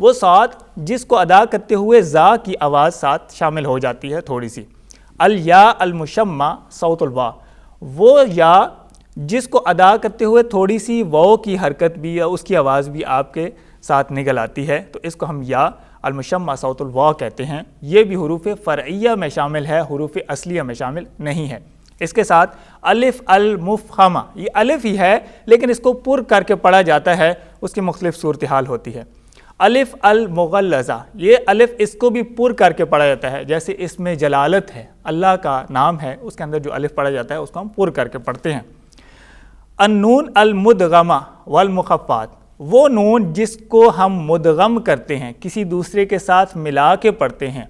وہ ساتھ جس کو ادا کرتے ہوئے زا کی آواز ساتھ شامل ہو جاتی ہے تھوڑی سی. الیا المشمع صوت الوا، وہ یا جس کو ادا کرتے ہوئے تھوڑی سی واو کی حرکت بھی یا اس کی آواز بھی آپ کے ساتھ نکل آتی ہے، تو اس کو ہم یا المشمع صوت الوا کہتے ہیں. یہ بھی حروف فرعیہ میں شامل ہے، حروف اصلیہ میں شامل نہیں ہے. اس کے ساتھ الف المفخمہ، یہ الف ہی ہے لیکن اس کو پر کر کے پڑھا جاتا ہے، اس کی مختلف صورتحال ہوتی ہے. الف المغلظہ، یہ الف اس کو بھی پر کر کے پڑھا جاتا ہے، جیسے اس میں جلالت ہے، اللہ کا نام ہے، اس کے اندر جو الف پڑھا جاتا ہے اس کو ہم پر کر کے پڑھتے ہیں. النون المدغمہ والمخفات، وہ نون جس کو ہم مدغم کرتے ہیں، کسی دوسرے کے ساتھ ملا کے پڑھتے ہیں،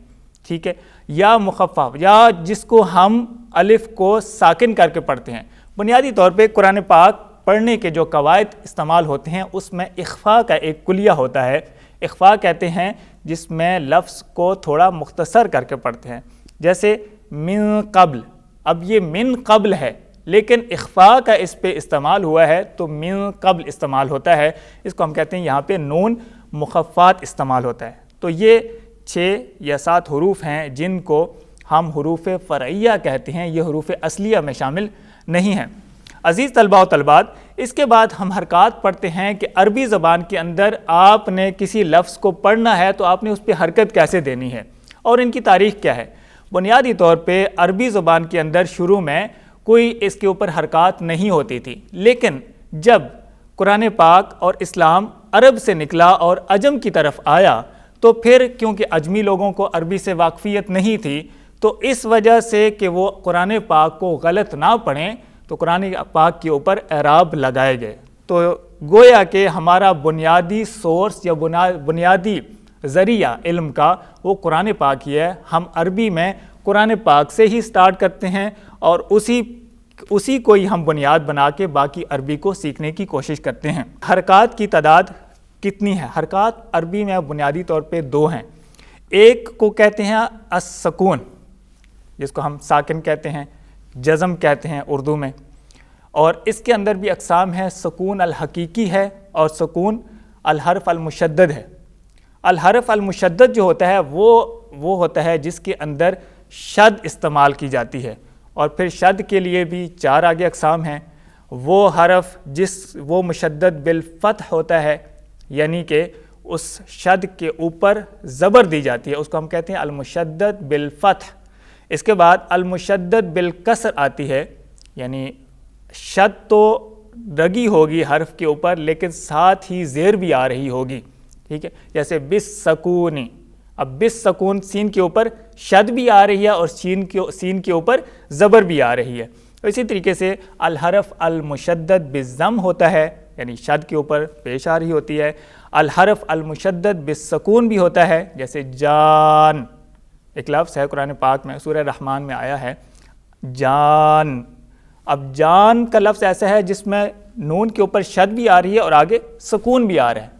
ٹھیک ہے، یا مخفف، یا جس کو ہم الف کو ساکن کر کے پڑھتے ہیں. بنیادی طور پہ قرآن پاک پڑھنے کے جو قواعد استعمال ہوتے ہیں اس میں اخفاء کا ایک کلیہ ہوتا ہے. اخفاء کہتے ہیں جس میں لفظ کو تھوڑا مختصر کر کے پڑھتے ہیں، جیسے من قبل. اب یہ من قبل ہے لیکن اخفاء کا اس پہ استعمال ہوا ہے تو من قبل استعمال ہوتا ہے، اس کو ہم کہتے ہیں یہاں پہ نون مخفات استعمال ہوتا ہے. تو یہ 6 یا 7 حروف ہیں جن کو ہم حروف فرعیہ کہتے ہیں، یہ حروف اصلیہ میں شامل نہیں ہیں. عزیز طلباء و طالبات، اس کے بعد ہم حرکات پڑھتے ہیں کہ عربی زبان کے اندر آپ نے کسی لفظ کو پڑھنا ہے تو آپ نے اس پہ حرکت کیسے دینی ہے اور ان کی تاریخ کیا ہے. بنیادی طور پہ عربی زبان کے اندر شروع میں کوئی اس کے اوپر حرکات نہیں ہوتی تھی، لیکن جب قرآن پاک اور اسلام عرب سے نکلا اور عجم کی طرف آیا تو پھر کیونکہ عجمی لوگوں کو عربی سے واقفیت نہیں تھی تو اس وجہ سے کہ وہ قرآن پاک کو غلط نہ پڑھیں تو قرآن پاک کے اوپر اعراب لگائے گئے. تو گویا کہ ہمارا بنیادی سورس یا بنیادی ذریعہ علم کا وہ قرآن پاک ہی ہے. ہم عربی میں قرآن پاک سے ہی سٹارٹ کرتے ہیں اور اسی کو ہی ہم بنیاد بنا کے باقی عربی کو سیکھنے کی کوشش کرتے ہیں. حرکات کی تعداد کتنی ہے؟ حرکات عربی میں بنیادی طور پہ 2 ہیں. ایک کو کہتے ہیں السکون، جس کو ہم ساکن کہتے ہیں، جزم کہتے ہیں اردو میں، اور اس کے اندر بھی اقسام ہیں. سکون الحقیقی ہے اور سکون الحرف المشدد ہے. الحرف المشدد جو ہوتا ہے وہ ہوتا ہے جس کے اندر شد استعمال کی جاتی ہے، اور پھر شد کے لیے بھی 4 آگے اقسام ہیں. وہ حرف وہ مشدد بالفتح ہوتا ہے، یعنی کہ اس شد کے اوپر زبر دی جاتی ہے، اس کو ہم کہتے ہیں المشدد بالفتح. اس کے بعد المشدد بالکسر آتی ہے، یعنی شد تو رگی ہوگی حرف کے اوپر لیکن ساتھ ہی زیر بھی آ رہی ہوگی، ٹھیک ہے، جیسے بالسکونی. اب بالسکون سین کے اوپر شد بھی آ رہی ہے اور سین کے اوپر زبر بھی آ رہی ہے. اسی طریقے سے الحرف المشدد بالضم ہوتا ہے، یعنی شد کے اوپر پیش آ رہی ہوتی ہے. الحرف المشدد بالسکون بھی ہوتا ہے، جیسے جان، ایک لفظ ہے قرآن پاک میں سورہ رحمان میں آیا ہے جان. اب جان کا لفظ ایسا ہے جس میں نون کے اوپر شد بھی آ رہی ہے اور آگے سکون بھی آ رہا ہے،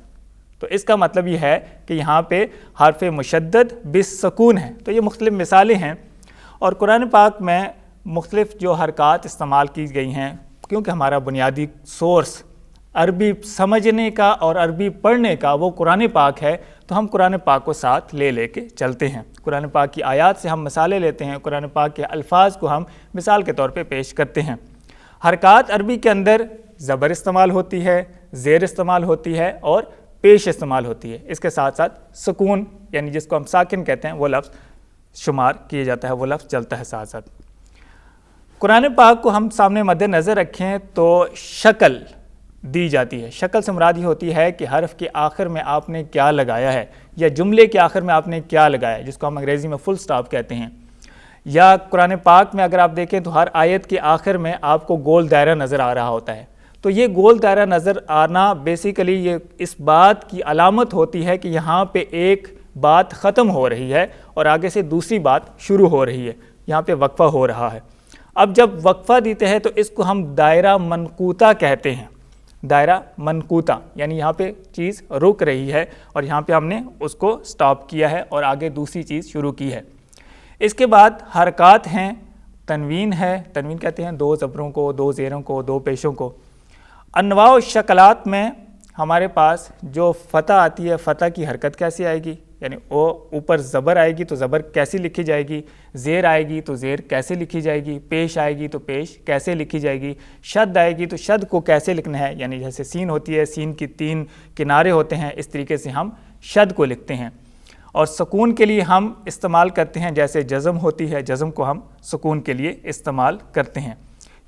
تو اس کا مطلب یہ ہے کہ یہاں پہ حرف مشدد بالسکون ہے. تو یہ مختلف مثالیں ہیں، اور قرآن پاک میں مختلف جو حرکات استعمال کی گئی ہیں، کیونکہ ہمارا بنیادی سورس عربی سمجھنے کا اور عربی پڑھنے کا وہ قرآن پاک ہے، تو ہم قرآن پاک کو ساتھ لے کے چلتے ہیں. قرآن پاک کی آیات سے ہم مثالیں لیتے ہیں، قرآن پاک کے الفاظ کو ہم مثال کے طور پہ پیش کرتے ہیں. حرکات عربی کے اندر زبر استعمال ہوتی ہے، زیر استعمال ہوتی ہے اور پیش استعمال ہوتی ہے. اس کے ساتھ ساتھ سکون، یعنی جس کو ہم ساکن کہتے ہیں، وہ لفظ شمار کیا جاتا ہے، وہ لفظ چلتا ہے ساتھ ساتھ. قرآن پاک کو ہم سامنے مد نظر رکھیں تو شکل دی جاتی ہے. شکل سے مراد یہ ہوتی ہے کہ حرف کے آخر میں آپ نے کیا لگایا ہے، یا جملے کے آخر میں آپ نے کیا لگایا ہے، جس کو ہم انگریزی میں فل سٹاپ کہتے ہیں. یا قرآن پاک میں اگر آپ دیکھیں تو ہر آیت کے آخر میں آپ کو گول دائرہ نظر آ رہا ہوتا ہے. تو یہ گول دائرہ نظر آنا بیسیکلی یہ اس بات کی علامت ہوتی ہے کہ یہاں پہ ایک بات ختم ہو رہی ہے اور آگے سے دوسری بات شروع ہو رہی ہے، یہاں پہ وقفہ ہو رہا ہے. اب جب وقفہ دیتے ہیں تو اس کو ہم دائرہ منقوطہ کہتے ہیں. دائرہ منقوطہ یعنی یہاں پہ چیز رک رہی ہے اور یہاں پہ ہم نے اس کو سٹاپ کیا ہے اور آگے دوسری چیز شروع کی ہے. اس کے بعد حرکات ہیں. تنوین ہے، تنوین کہتے ہیں 2 زبروں کو، 2 زیروں کو، 2 پیشوں کو. انواع و شکلات میں ہمارے پاس جو فتح آتی ہے، فتح کی حرکت کیسی آئے گی، یعنی وہ اوپر زبر آئے گی تو زبر کیسی لکھی جائے گی، زیر آئے گی تو زیر کیسے لکھی جائے گی، پیش آئے گی تو پیش کیسے لکھی جائے گی، شد آئے گی تو شد کو کیسے لکھنا ہے، یعنی جیسے سین ہوتی ہے، سین کی 3 کنارے ہوتے ہیں، اس طریقے سے ہم شد کو لکھتے ہیں۔ اور سکون کے لیے ہم استعمال کرتے ہیں، جیسے جزم ہوتی ہے، جزم کو ہم سکون کے لیے استعمال کرتے ہیں۔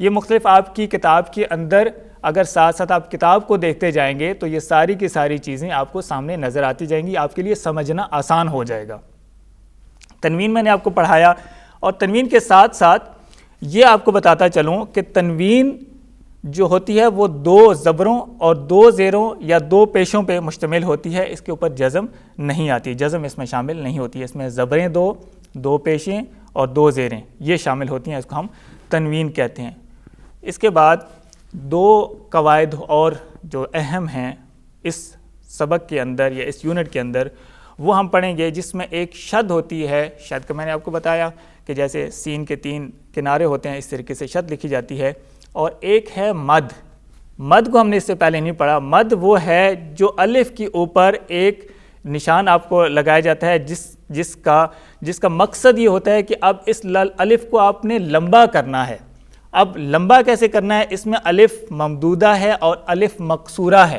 یہ مختلف آپ کی کتاب کے اندر اگر ساتھ ساتھ آپ کتاب کو دیکھتے جائیں گے تو یہ ساری کی ساری چیزیں آپ کو سامنے نظر آتی جائیں گی، آپ کے لیے سمجھنا آسان ہو جائے گا۔ تنوین میں نے آپ کو پڑھایا، اور تنوین کے ساتھ ساتھ یہ آپ کو بتاتا چلوں کہ تنوین جو ہوتی ہے وہ 2 زبروں اور 2 زیروں یا 2 پیشوں پہ مشتمل ہوتی ہے، اس کے اوپر جزم نہیں آتی، جزم اس میں شامل نہیں ہوتی ہے، اس میں زبریں 2 پیشیں اور 2 زیریں یہ شامل ہوتی ہیں، اس کو ہم تنوین کہتے ہیں۔ اس کے بعد 2 قواعد اور جو اہم ہیں اس سبق کے اندر یا اس یونٹ کے اندر، وہ ہم پڑھیں گے، جس میں ایک شد ہوتی ہے، شد کا میں نے آپ کو بتایا کہ جیسے سین کے 3 کنارے ہوتے ہیں، اس طریقے سے شد لکھی جاتی ہے، اور ایک ہے مد۔ مد کو ہم نے اس سے پہلے نہیں پڑھا۔ مد وہ ہے جو الف کے اوپر ایک نشان آپ کو لگایا جاتا ہے، جس کا مقصد یہ ہوتا ہے کہ اب اس الف کو آپ نے لمبا کرنا ہے۔ اب لمبا کیسے کرنا ہے؟ اس میں الف ممدودہ ہے اور الف مقصورہ ہے۔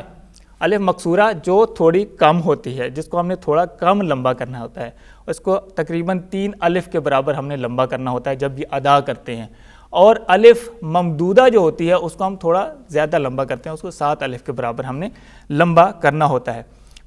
الف مقصورہ جو تھوڑی کم ہوتی ہے، جس کو ہم نے تھوڑا کم لمبا کرنا ہوتا ہے، اس کو تقریباً 3 الف کے برابر ہم نے لمبا کرنا ہوتا ہے جب یہ ادا کرتے ہیں۔ اور الف ممدودہ جو ہوتی ہے اس کو ہم تھوڑا زیادہ لمبا کرتے ہیں، اس کو 7 الف کے برابر ہم نے لمبا کرنا ہوتا ہے۔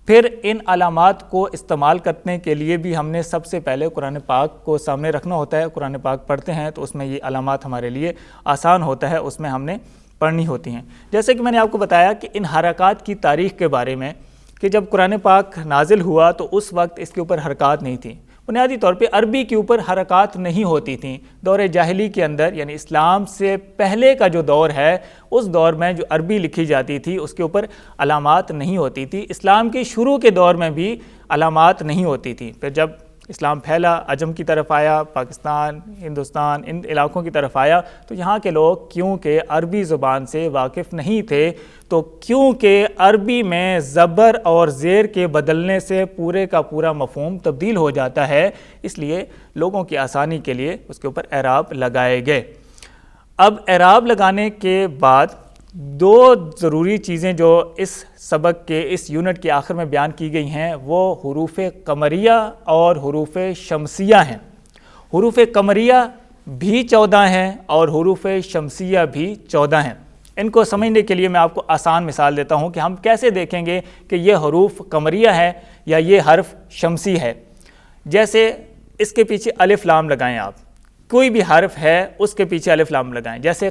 پھر ان علامات کو استعمال کرنے کے لیے بھی ہم نے سب سے پہلے قرآن پاک کو سامنے رکھنا ہوتا ہے۔ قرآن پاک پڑھتے ہیں تو اس میں یہ علامات ہمارے لیے آسان ہوتا ہے، اس میں ہم نے پڑھنی ہوتی ہیں۔ جیسے کہ میں نے آپ کو بتایا کہ ان حرکات کی تاریخ کے بارے میں کہ جب قرآن پاک نازل ہوا تو اس وقت اس کے اوپر حرکات نہیں تھیں، بنیادی طور پہ عربی کے اوپر حرکات نہیں ہوتی تھیں۔ دور جاہلی کے اندر، یعنی اسلام سے پہلے کا جو دور ہے، اس دور میں جو عربی لکھی جاتی تھی اس کے اوپر علامات نہیں ہوتی تھی۔ اسلام کے شروع کے دور میں بھی علامات نہیں ہوتی تھی۔ پھر جب اسلام پھیلا، عجم کی طرف آیا، پاکستان، ہندوستان، ان علاقوں کی طرف آیا، تو یہاں کے لوگ کیونکہ عربی زبان سے واقف نہیں تھے، تو کیونکہ عربی میں زبر اور زیر کے بدلنے سے پورے کا پورا مفہوم تبدیل ہو جاتا ہے، اس لیے لوگوں کی آسانی کے لیے اس کے اوپر اعراب لگائے گئے۔ اب اعراب لگانے کے بعد 2 ضروری چیزیں جو اس سبق کے اس یونٹ کے آخر میں بیان کی گئی ہیں، وہ حروف قمریہ اور حروف شمسیہ ہیں۔ حروف قمریہ بھی 14 ہیں اور حروف شمسیہ بھی 14 ہیں۔ ان کو سمجھنے کے لیے میں آپ کو آسان مثال دیتا ہوں کہ ہم کیسے دیکھیں گے کہ یہ حروف قمریہ ہے یا یہ حرف شمسی ہے۔ جیسے اس کے پیچھے الف لام لگائیں، آپ کوئی بھی حرف ہے اس کے پیچھے الف لام لگائیں۔ جیسے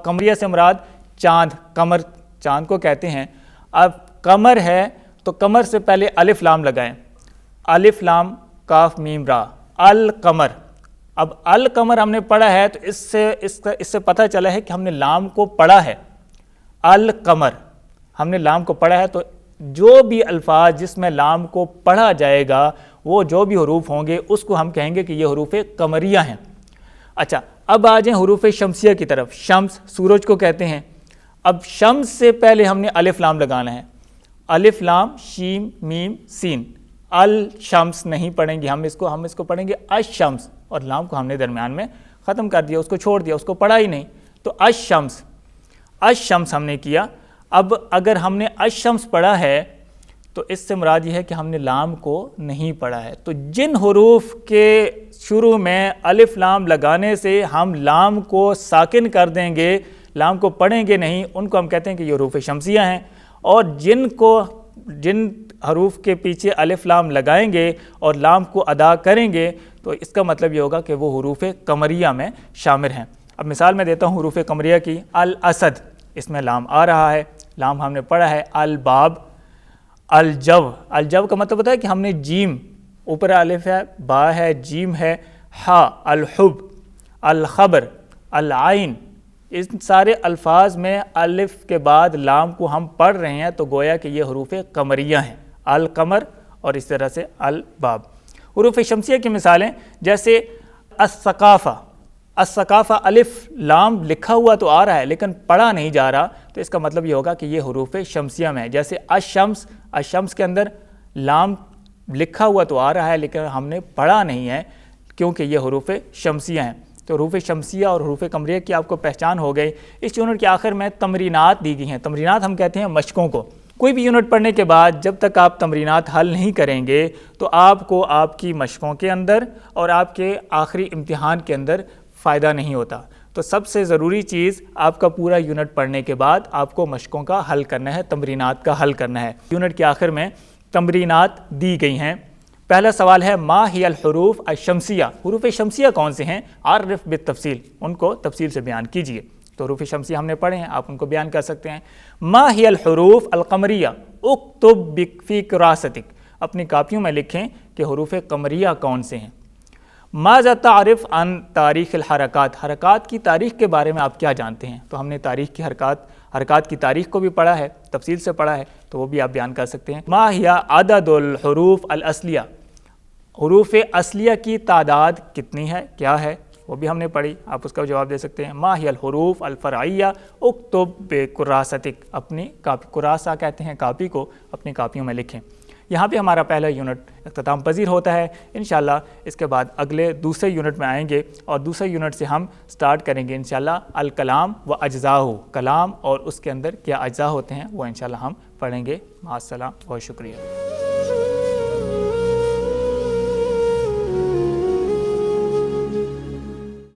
قمریہ سے مراد چاند، قمر چاند کو کہتے ہیں۔ اب قمر ہے تو قمر سے پہلے الف لام لگائیں، الف لام کاف میم را، القمر۔ اب القمر ہم نے پڑھا ہے تو اس سے پتہ چلا ہے کہ ہم نے لام کو پڑھا ہے۔ القمر ہم نے لام کو پڑھا ہے، تو جو بھی الفاظ جس میں لام کو پڑھا جائے گا، وہ جو بھی حروف ہوں گے اس کو ہم کہیں گے کہ یہ حروف قمریہ ہیں۔ اچھا، اب آ جائیں حروف شمسیہ کی طرف۔ شمس سورج کو کہتے ہیں۔ اب شمس سے پہلے ہم نے الف لام لگانا ہے، الف لام شیم میم سین۔ الشمس نہیں پڑھیں گے ہم اس کو پڑھیں گے الشمس، اور لام کو ہم نے درمیان میں ختم کر دیا، اس کو چھوڑ دیا، اس کو پڑھا ہی نہیں، تو الشمس ہم نے کیا۔ اب اگر ہم نے الشمس پڑھا ہے تو اس سے مراد یہ ہے کہ ہم نے لام کو نہیں پڑھا ہے۔ تو جن حروف کے شروع میں الف لام لگانے سے ہم لام کو ساکن کر دیں گے، لام کو پڑھیں گے نہیں، ان کو ہم کہتے ہیں کہ یہ حروف شمسیہ ہیں۔ اور جن حروف کے پیچھے الف لام لگائیں گے اور لام کو ادا کریں گے تو اس کا مطلب یہ ہوگا کہ وہ حروف قمریہ میں شامل ہیں۔ اب مثال میں دیتا ہوں حروف قمریہ کی۔ الاسد، اس میں لام آ رہا ہے، لام ہم نے پڑھا ہے۔ الباب، الجو کا مطلب ہوتا ہے کہ ہم نے جیم، اوپر الف ہے، با ہے، جیم ہے، ہا۔ الحب، الخبر، العین، ان سارے الفاظ میں الف کے بعد لام کو ہم پڑھ رہے ہیں تو گویا کہ یہ حروف قمریہ ہیں۔ القمر اور اس طرح سے الباب۔ حروف شمسیہ کی مثالیں جیسے الثقافہ، الثقافہ الف لام لکھا ہوا تو آ رہا ہے لیکن پڑھا نہیں جا رہا، تو اس کا مطلب یہ ہوگا کہ یہ حروف شمسیہ میں ہے. جیسے الشمس کے اندر لام لکھا ہوا تو آ رہا ہے لیکن ہم نے پڑھا نہیں ہے کیونکہ یہ حروف شمسیہ ہیں. تو حروف شمسیہ اور حروف قمریہ کی آپ کو پہچان ہو گئی. اس یونٹ کے آخر میں تمرینات دی گئی ہیں. تمرینات ہم کہتے ہیں مشقوں کو. کوئی بھی یونٹ پڑھنے کے بعد جب تک آپ تمرینات حل نہیں کریں گے تو آپ کو آپ کی مشقوں کے اندر اور آپ کے آخری امتحان کے اندر فائدہ نہیں ہوتا. تو سب سے ضروری چیز آپ کا پورا یونٹ پڑھنے کے بعد آپ کو مشقوں کا حل کرنا ہے، تمرینات کا حل کرنا ہے. یونٹ کے آخر میں تمرینات دی گئی ہیں. پہلا سوال ہے ما ہی الحروف الشمسیہ، حروف شمسیہ کون سے ہیں؟ عرف بالتفصیل، ان کو تفصیل سے بیان کیجئے. تو حروف شمسیہ ہم نے پڑھے ہیں، آپ ان کو بیان کر سکتے ہیں. ما ہی الحروف القمریہ اکتب فی کراستک، اپنی کاپیوں میں لکھیں کہ حروف قمریہ کون سے ہیں. ماذا تعرف عن تاریخ الحرکات، حرکات کی تاریخ کے بارے میں آپ کیا جانتے ہیں؟ تو ہم نے تاریخ کی حرکات کی تاریخ کو بھی پڑھا ہے، تفصیل سے پڑھا ہے، تو وہ بھی آپ بیان کر سکتے ہیں. ما ہی عدد الحروف الاصلیہ، حروف اصلیہ کی تعداد کتنی ہے، کیا ہے، وہ بھی ہم نے پڑھی، آپ اس کا جواب دے سکتے ہیں. ما ہی الحروف الفرعیہ اکتب بکراستک، اپنی کاپی، کراسہ کہتے ہیں کاپی کو، اپنی کاپیوں میں لکھیں. یہاں پہ ہمارا پہلا یونٹ اختتام پذیر ہوتا ہے. انشاءاللہ اس کے بعد اگلے دوسرے یونٹ میں آئیں گے اور دوسرے یونٹ سے ہم سٹارٹ کریں گے انشاءاللہ الکلام و اجزاءہ، کلام اور اس کے اندر کیا اجزاء ہوتے ہیں وہ انشاءاللہ ہم پڑھیں گے. مع السلام، بہت شکریہ.